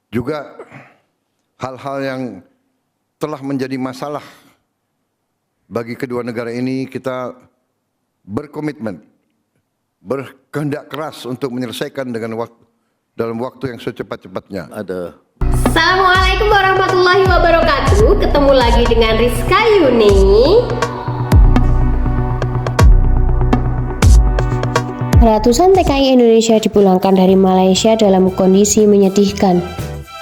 Juga hal-hal yang telah menjadi masalah bagi kedua negara ini, kita berkomitmen, berkehendak keras untuk menyelesaikan dalam waktu yang secepat-cepatnya. Assalamualaikum warahmatullahi wabarakatuh. Ketemu lagi dengan Rizka Yuni. Ratusan TKI Indonesia dipulangkan dari Malaysia dalam kondisi menyedihkan.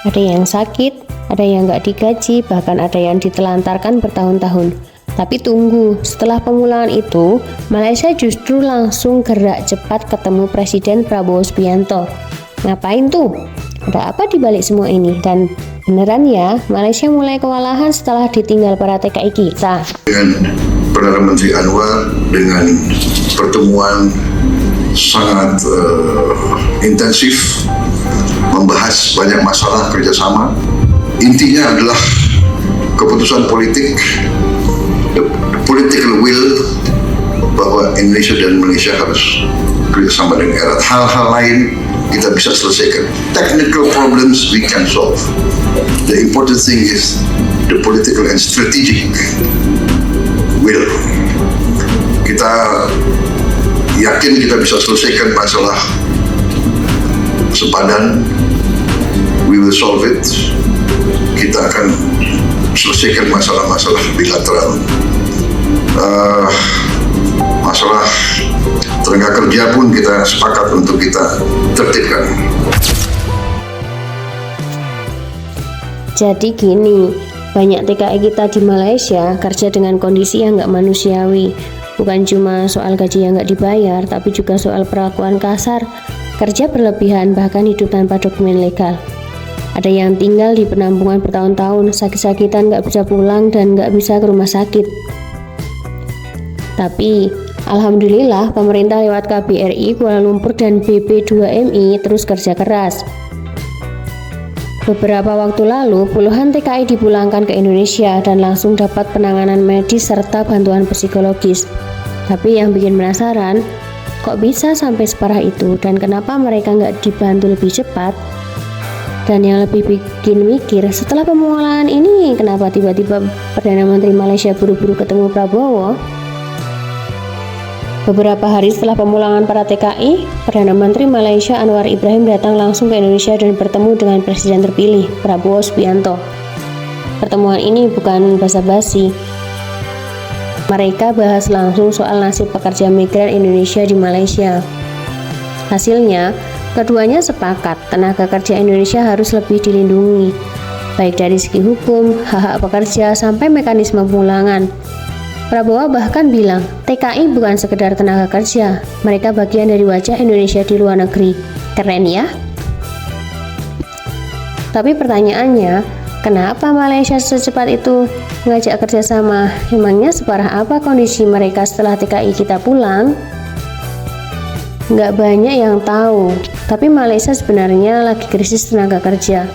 Ada yang sakit, ada yang nggak digaji, bahkan ada yang ditelantarkan bertahun-tahun. Tapi tunggu, setelah pemulangan itu, Malaysia justru langsung gerak cepat ketemu Presiden Prabowo Subianto. Ngapain tuh? Ada apa dibalik semua ini? Dan beneran ya, Malaysia mulai kewalahan setelah ditinggal para TKI kita. Dengan Perdana Menteri Anwar, dengan pertemuan sangat intensif, membahas banyak masalah kerjasama. Intinya adalah keputusan politik, the political will, bahwa Indonesia dan Malaysia harus kerjasama dengan erat. Hal-hal lain kita bisa selesaikan. Technical problems we can solve. The important thing is the political and strategic will. Kita yakin kita bisa selesaikan masalah sepadan. We will solve it. Kita akan selesaikan masalah-masalah bilateral. Masalah tenaga kerja pun kita sepakat untuk kita tertibkan. Jadi gini, banyak TKI kita di Malaysia kerja dengan kondisi yang nggak manusiawi. Bukan cuma soal gaji yang nggak dibayar, tapi juga soal perlakuan kasar, kerja berlebihan, bahkan hidup tanpa dokumen legal. Ada yang tinggal di penampungan bertahun-tahun, sakit-sakitan nggak bisa pulang dan nggak bisa ke rumah sakit. Tapi alhamdulillah pemerintah lewat KBRI Kuala Lumpur dan BP2MI terus kerja keras. Beberapa waktu lalu, puluhan TKI dipulangkan ke Indonesia dan langsung dapat penanganan medis serta bantuan psikologis. Tapi yang bikin penasaran, kok bisa sampai separah itu dan kenapa mereka nggak dibantu lebih cepat? Dan yang lebih bikin mikir, setelah pemulangan ini, kenapa tiba-tiba Perdana Menteri Malaysia buru-buru ketemu Prabowo? Beberapa hari setelah pemulangan para TKI, Perdana Menteri Malaysia Anwar Ibrahim datang langsung ke Indonesia dan bertemu dengan Presiden terpilih, Prabowo Subianto. Pertemuan ini bukan basa-basi. Mereka bahas langsung soal nasib pekerja migran Indonesia di Malaysia. Hasilnya, keduanya sepakat tenaga kerja Indonesia harus lebih dilindungi, baik dari segi hukum, hak-hak pekerja, sampai mekanisme pemulangan. Prabowo bahkan bilang, TKI bukan sekedar tenaga kerja, mereka bagian dari wajah Indonesia di luar negeri. Keren ya? Tapi pertanyaannya, kenapa Malaysia secepat itu mengajak kerjasama? Emangnya separah apa kondisi mereka setelah TKI kita pulang? Nggak banyak yang tahu, tapi Malaysia sebenarnya lagi krisis tenaga kerja.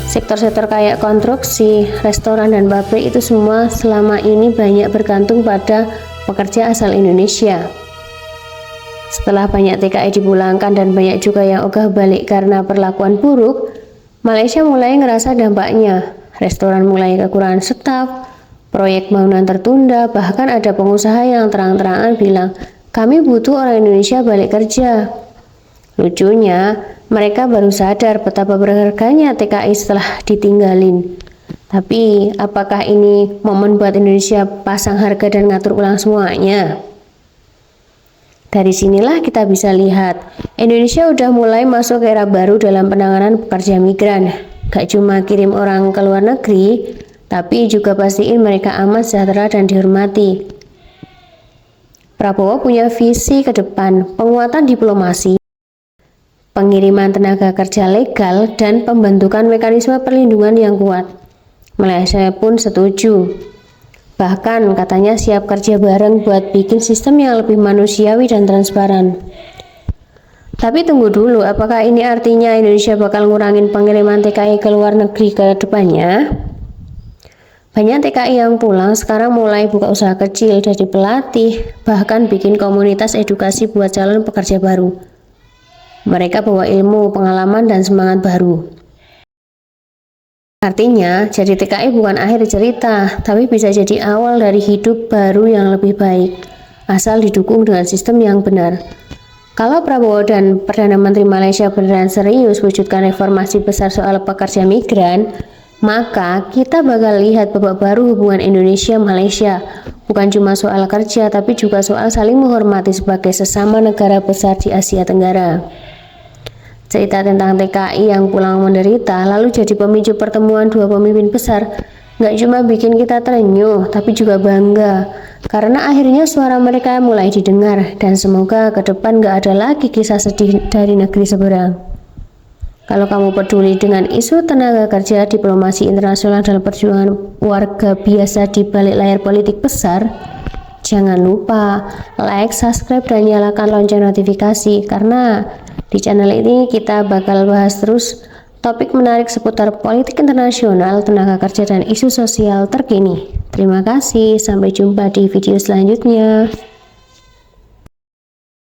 Sektor-sektor kayak konstruksi, restoran, dan pabrik itu semua selama ini banyak bergantung pada pekerja asal Indonesia. Setelah banyak TKI dipulangkan dan banyak juga yang ogah balik karena perlakuan buruk, Malaysia mulai ngerasa dampaknya. Restoran mulai kekurangan staf, proyek bangunan tertunda, bahkan ada pengusaha yang terang-terangan bilang, kami butuh orang Indonesia balik kerja. Lucunya, mereka baru sadar betapa berharganya TKI setelah ditinggalin. Tapi, apakah ini momen buat Indonesia pasang harga dan ngatur ulang semuanya? Dari sinilah kita bisa lihat, Indonesia udah mulai masuk era baru dalam penanganan pekerja migran. Gak cuma kirim orang ke luar negeri, tapi juga pastiin mereka aman, sejahtera, dan dihormati. Prabowo punya visi ke depan, penguatan diplomasi, pengiriman tenaga kerja legal, dan pembentukan mekanisme perlindungan yang kuat. Malaysia pun setuju. Bahkan katanya siap kerja bareng buat bikin sistem yang lebih manusiawi dan transparan. Tapi tunggu dulu, apakah ini artinya Indonesia bakal ngurangin pengiriman TKI ke luar negeri ke depannya? Banyak TKI yang pulang sekarang mulai buka usaha kecil, dari pelatih, bahkan bikin komunitas edukasi buat calon pekerja baru. Mereka bawa ilmu, pengalaman, dan semangat baru. Artinya, jadi TKI bukan akhir cerita, tapi bisa jadi awal dari hidup baru yang lebih baik, asal didukung dengan sistem yang benar. Kalau Prabowo dan Perdana Menteri Malaysia beneran serius wujudkan reformasi besar soal pekerja migran, maka kita bakal lihat babak baru hubungan Indonesia-Malaysia. Bukan cuma soal kerja, tapi juga soal saling menghormati sebagai sesama negara besar di Asia Tenggara. Cerita tentang TKI yang pulang menderita lalu jadi pemicu pertemuan dua pemimpin besar nggak cuma bikin kita terenyuh, tapi juga bangga karena akhirnya suara mereka mulai didengar, dan semoga ke depan nggak ada lagi kisah sedih dari negeri seberang. Kalau kamu peduli dengan isu tenaga kerja, diplomasi internasional, dan perjuangan warga biasa di balik layar politik besar, jangan lupa like, subscribe, dan nyalakan lonceng notifikasi, karena di channel ini kita bakal bahas terus topik menarik seputar politik internasional, tenaga kerja, dan isu sosial terkini. Terima kasih, sampai jumpa di video selanjutnya.